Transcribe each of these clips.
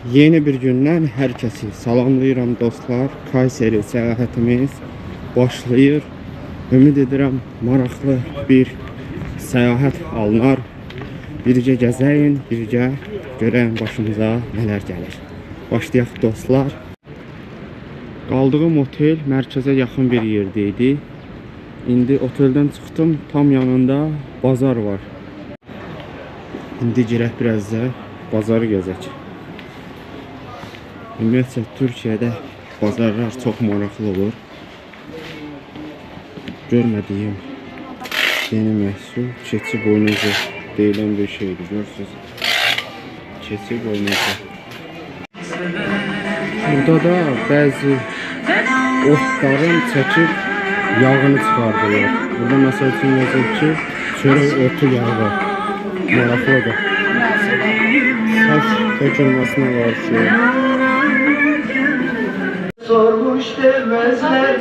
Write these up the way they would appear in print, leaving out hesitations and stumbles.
Yeni bir günden herkesi salamlayıram dostlar. Kayseri səyahətimiz başlayır. Ümid edirəm maraqlı bir səyahət alınar. Bircə gəzəyin, bircə görəyim başımıza nələr gəlir. Başlayaq dostlar. Qaldığım otel mərkəzə yaxın bir yerdə idi. İndi oteldən çıxdım, tam yanında bazar var. İndi girək biraz da bazarı gəzək. Ümumiyyətlə Türkiyədə bazarlar çox maraqlı olur. Görmədiyim yeni məhsul keçi boynuzu deyilən bir şeydir. Görürsünüz. Keçi boynuzu. Burada da bəzi otların çəkib yağını çıxardırlar. Burada məsəl üçün yazır ki, çörək otu yağı var. Maraqlıdır. Saç tökülməsinə qarşı. Sormuş demezler,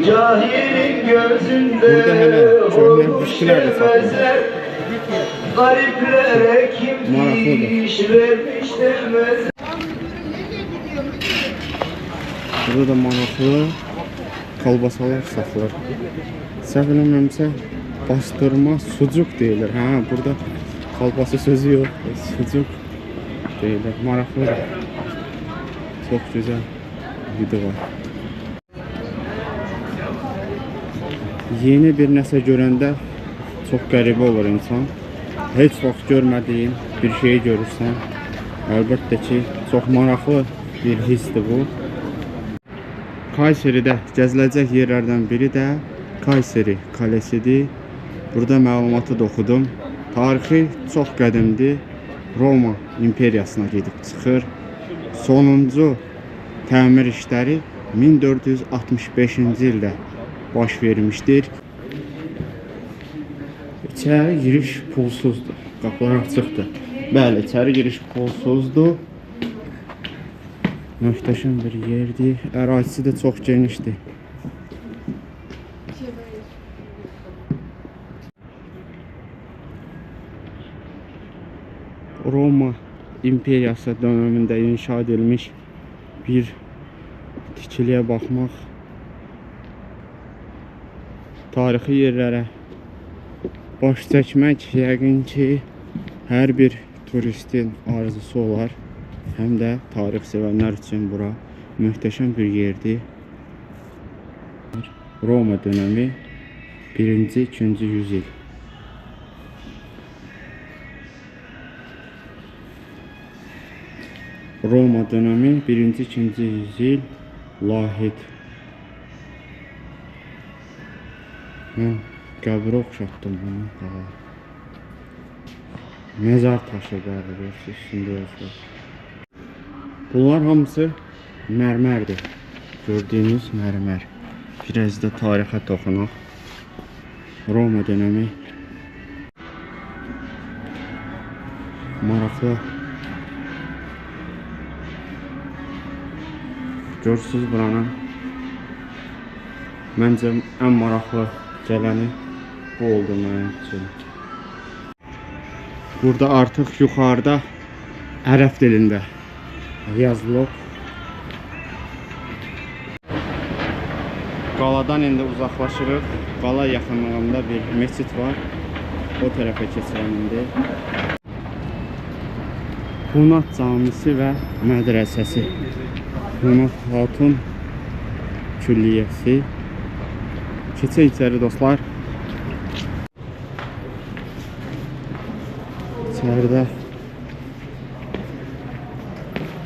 cahilin gözünde olmuş demezler. Gariplere kim iş vermiş demezler. Burada da maraqlı kalbasalar satılır. Səhv eləmirəmsə bastırma sucuk deyilir. Ha, burada kalbası sözü yok. Sucuk deyilir. Maraqlıdır. Çok güzel video var. Yeni bir nəsə görəndə çox qəribə olur insan. Heç vaxt görmədiyin bir şeyi görürsən. Əlbəttə ki, çox maraqlı bir hissdir bu. Kayseri'də gəziləcək yerlərdən biri də Kayseri Kalesidir. Burada məlumatı da oxudum. Tarixi çox qədimdir. Roma imperiyasına gedib çıxır. Sonuncu təmir işləri 1465-ci ildə baş vermişdir. İçəri giriş pulsuzdur. Qapılar açıqdır. Bəli, içəri giriş pulsuzdur. Möhtəşəm bir yerdir. Ərazisi də çox genişdir. Roma imperiyası dönemində inşa edilmiş bir tikiliyə baxmaq, tarixi yerlərə baş çəkmək yəqin ki, hər bir turistin arzusu olar. Həm də tarix sevənlər üçün bura möhtəşəm bir yerdir. Roma dönəmi 1-ci, 2-ci yüzyıl. Roma dönəmi 1-ci, 2-ci yüzyıl lahid. Mən qəbrə oxşatdım bunu. Məzar taşı qəbri üstündə yazılır. Bunlar hamısı mərmərdir. Gördüyünüz mərmər. Biraz da tarixə toxunaq. Roma dönəmi maraqlı. Görürsünüz buranın. Məncə ən maraqlı gələni bu oldu mənim üçün. Burada artıq yuxarıda ərəb dilində yazılıb. Qaladan indi uzaqlaşırıq. Qala yaxınlığında bir məscid var. O tərəfə keçirəm indi. Hunat camisi və mədrəsəsi. Hunat Hatun Külliyyəsi. Keçək içəri dostlar. İçəridə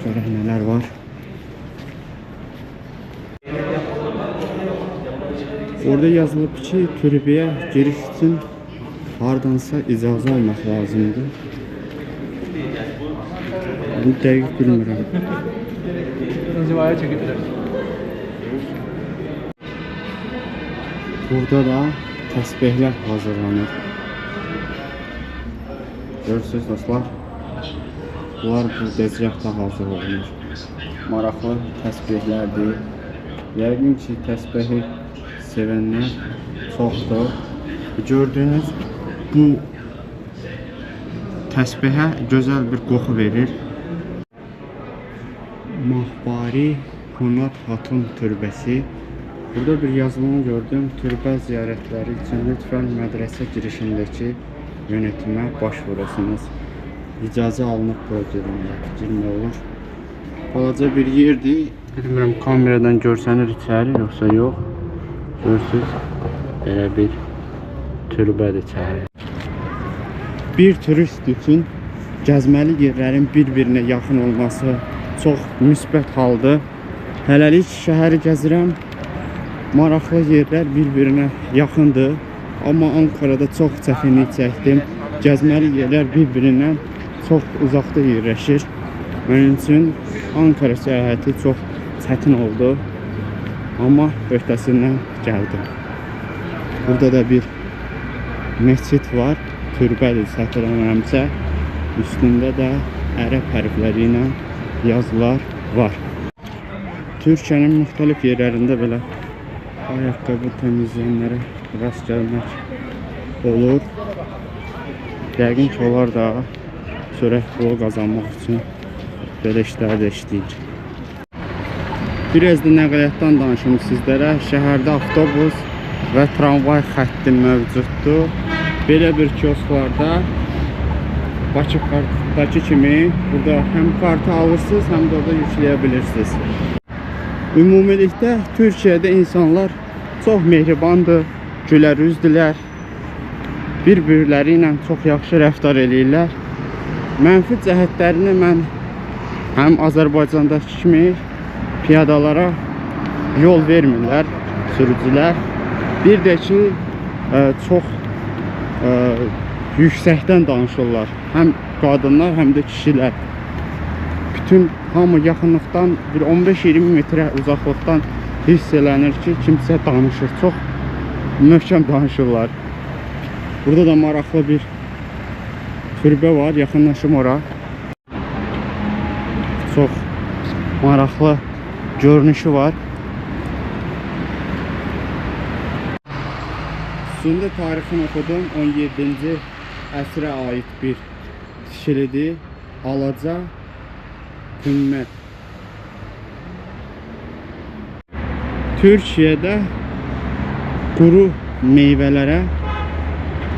görək nələr var. Orada yazılıb ki, türbəyə giriş üçün hardansa icazə almaq lazımdır. Bunu dəqiq bilmirəm. Burada da təsbihlər hazırlanır. Görürsünüz dostlar. Bunlar bu dəzgahda hazır olunur. Maraqlı təsbihlərdir. Yəqin ki, təsbihi sevənlər çoxdur. Gördüyünüz bu təsbihə gözəl bir qoxu verir. Mahbari Honat Hatun Türbesi. Burada bir yazılımı gördüm. Türbe ziyaretleri için lütfen medrese girişindeki yönetime başvurasınız. İcazə alınıb bura girmək olur. Balaca bir yerdir. Bilmirəm kameradan görsənir içəri yoxsa yox. Görürsüz, belə bir türbədir içəri. Bir turist üçün gəzməli yerlərin bir-birinə yaxın olması çox müsbət haldır. Hələlik şəhəri gəzirəm. Maraqlı yerlər bir-birinə yaxındır. Amma Ankara'da çox çətinlik çəkdim. Gəzməli yerlər bir-birindən çox uzaqda yerləşir. Mənim üçün Ankara səyahəti çox çətin oldu. Amma öhdəsindən gəldim. Burada da bir məscid var. Türbədir səhv eləmirəmsə. Üstündə də ərəb hərfləri ilə yazılar var. Türkiyənin müxtəlif yerlərində belə ayaqqabı təmizləyənlərə rast gəlmək olur. Yəqin ki, onlar da sürət pulu qazanmaq üçün belə işlərdə işləyir. Biraz da nəqliyyatdan danışım sizlərə. Şəhərdə avtobus və tramvay xətti mövcuddur. Belə bir kiosklarda Bakı kartdakı kimi burada həm kartı alırsınız, həm də orada yükləyə bilirsiniz. Ümumilikdə Türkiyədə insanlar çox mehribandır, gülərüzdülər. Bir-birləri ilə çox yaxşı rəftar edirlər. Mənfi cəhətlərini mən həm Azərbaycandakı kimi piyadalara yol vermirlər sürücülər. Bir də ki, çox yüksəkdən danışırlar. Həm qadınlar, həm də kişilər. Bütün hamı yaxınlıqdan bir 15-20 metrə uzaqlıqdan hiss elənir ki, kimsə danışır. Çox möhkəm danışırlar. Burada da maraqlı bir türbə var. Yaxınlaşım ora. Çox maraqlı görünüşü var. Üstündə tarixini oxudum. 17-ci əsrə aid bir tikilidir. Alaca Hümmət. Türkiyədə quru meyvələrə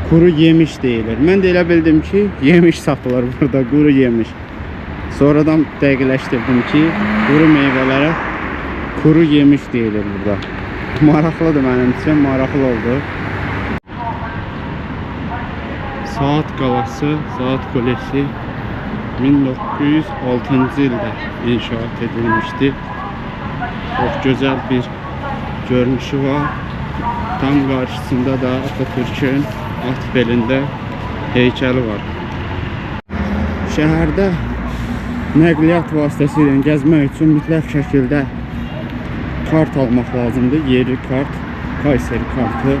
quru yemiş deyilir. Mən də elə bildim ki, yemiş satılır burada, quru yemiş. Sonradan dəqiqləşdirdim ki, quru meyvələrə quru yemiş deyilir burada. Maraqlıdır mənim üçün, maraqlı oldu. Saat qalası, Saat Kulesi 1906-cı ildə inşaat edilmişdi. Çox gözəl bir görünüşü var. Tam qarşısında da Atatürk'ün at belində heykəli var. Şəhərdə nəqliyyat vasitəsilə gəzmək üçün mütləq şəkildə kart almaq lazımdır. Yerli kart, Kayseri kartı.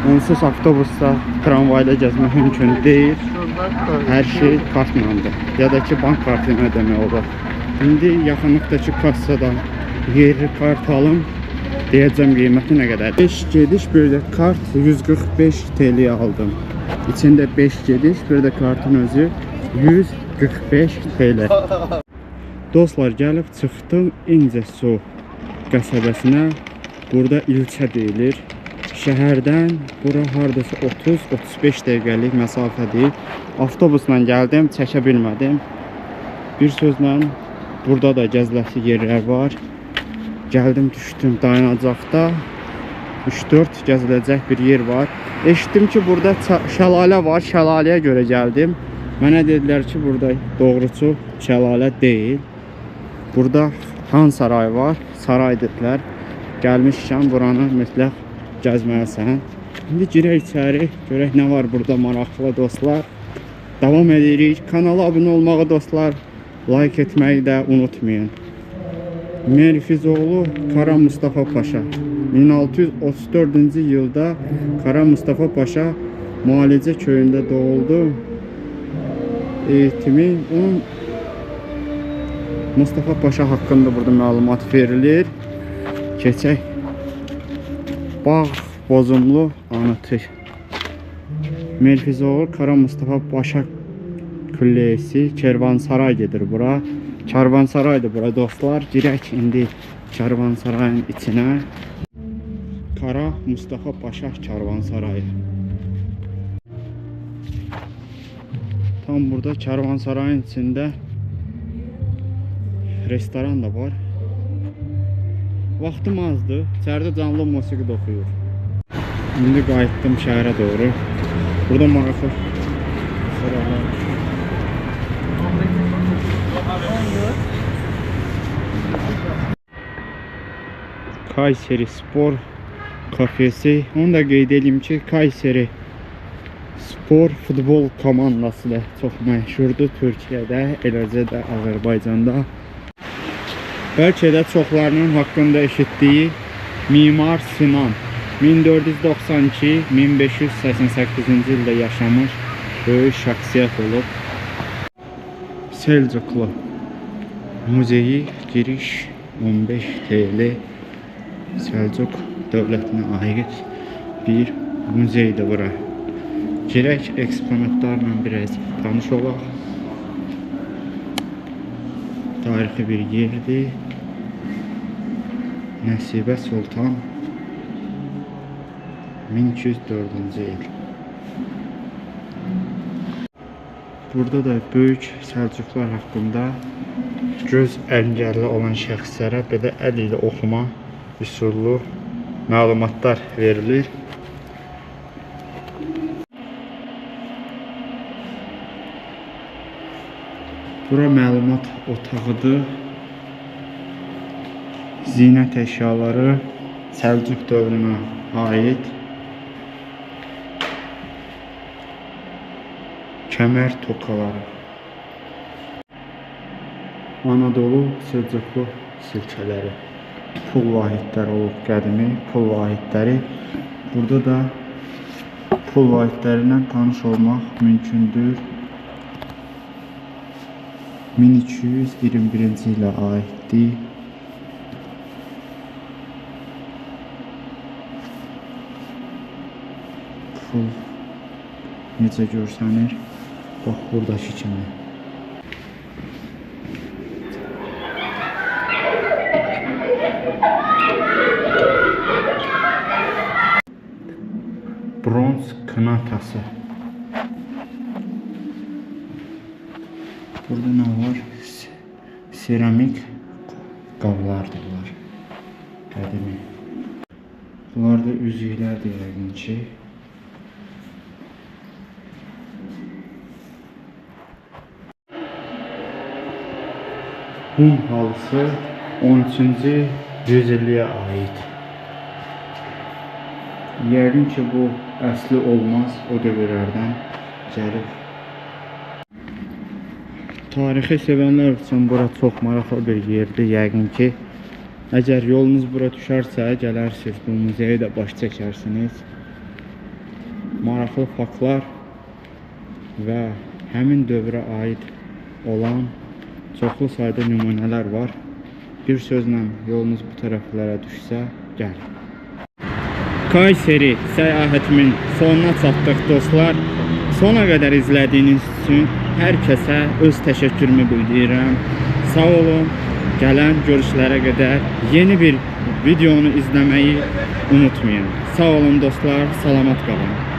Onsuz avtobusda, tramvayla gəzmək mümkün deyil. Hər şey kartlandır. Ya da ki, bank kartı ilə ödəmək olur. İndi yaxınlıqdakı kassadan yerli kart alım. Deyəcəm qiyməti nə qədər. 5 gediş, bir də kart 145 TL aldım. İçində 5 gediş, bir də kartın özü 145 TL. Dostlar, gəlib çıxdım İncəsu qəsəbəsinə. Burada ilçə deyilir. Şəhərdən bura hardasa 30-35 dəqiqəlik məsafədir. Avtobusla gəldim, çəkə bilmədim. Bir sözlə burada da gəziləsi yerlər var. Gəldim, düşdüm dayanacaqda 3-4 gəziləcək bir yer var. Eşitdim ki, burada şəlalə var. Şəlaləyə görə gəldim. Mənə dedilər ki, burada doğrusu şəlalə deyil. Burada Han sarayı var. Saray dedilər. Gəlmişkən buranı mütləq gəzməlisən. İndi girək içəri, görək nə var burada maraqlı dostlar. Davam edirik. Kanala abunə olmağı dostlar, like etməyi də unutmayın. Merfizoğlu Kara Mustafa Paşa 1634-cü ildə Kara Mustafa Paşa Müalicə köyündə doğuldu. Eğitimi onun Mustafa Paşa haqqında burada məlumat verilir. Keçək. Bağ Bozumlu anıtı. Merfizoğlu Kara Mustafa Paşa kullesi, Kervansaray gedir bura. Kervansaraydır bura dostlar. Girək indi Kervansarayın içinə. Kara Mustafa Paşa Kervansarayı. Tam burada Kervansarayın içində restoran da var. Vaxtım azdır. İçəridə canlı musiqi də oxuyur. İndi qayıtdım şəhərə doğru. Burada maraqlı sıralar. Kayseri Spor Kafesi. Onu da qeyd edeyim ki, Kayseri Spor futbol komandası da çox məşhurdur Türkiyədə, eləcə də Azərbaycanda. Bəlkə də çoxlarının haqqında eşitdiyi Mimar Sinan 1492-1588-ci ildə yaşamış böyük şəxsiyyət olub. Selçuklu muzeyi giriş 15 TL. Selçuk dövlətinə aid bir muzeydir bura. Girək eksponatlarla biraz tanış olaq. Tarixi bir yerdir. Nəsibə Sultan 1204-cü il. Burada da böyük Səlcuqlar haqqında göz əngəlli olan şəxslərə belə əl ilə oxuma üsullu məlumatlar verilir. Bura məlumat otağıdır. Zinət əşyaları Səlcuq dövrünə aid. Kəmər tokaları. Anadolu Səlcuqlu silkələri. Pul vahidləri olub qədimi pul vahidləri. Burada da pul vahidlərindən tanış olmaq mümkündür. 1221-ci ilə aiddir. Pul necə görsənir? Bax, buradakı kimi. Bronz kınatası. Burada ne var? Seramik qablardır bunlar. Qədimi. Bunlar da üzüklərdir yəqin ki. Hun halısı 13-cü yüzilliyə aid. Yəqin ki bu əsli olmaz, o dövrlərdən gəlir. Tarixi sevənlər üçün bura çox maraqlı bir yerdir. Yəqin ki, əgər yolunuz bura düşərsə, gələrsiniz, bu muzeyə də baş çəkərsiniz. Maraqlı faktlar və həmin dövrə aid olan çoxlu sayda nümunələr var. Bir sözlə yolunuz bu tərəflərə düşsə, gəlin. Kayseri səyahətimin sonuna çatdıq dostlar. Sona qədər izlədiyiniz üçün hər kəsə öz təşəkkürümü bildirirəm. Sağ olun. Gələn görüşlərə qədər yeni bir videonu izləməyi unutmayın. Sağ olun dostlar. Salamat qalın.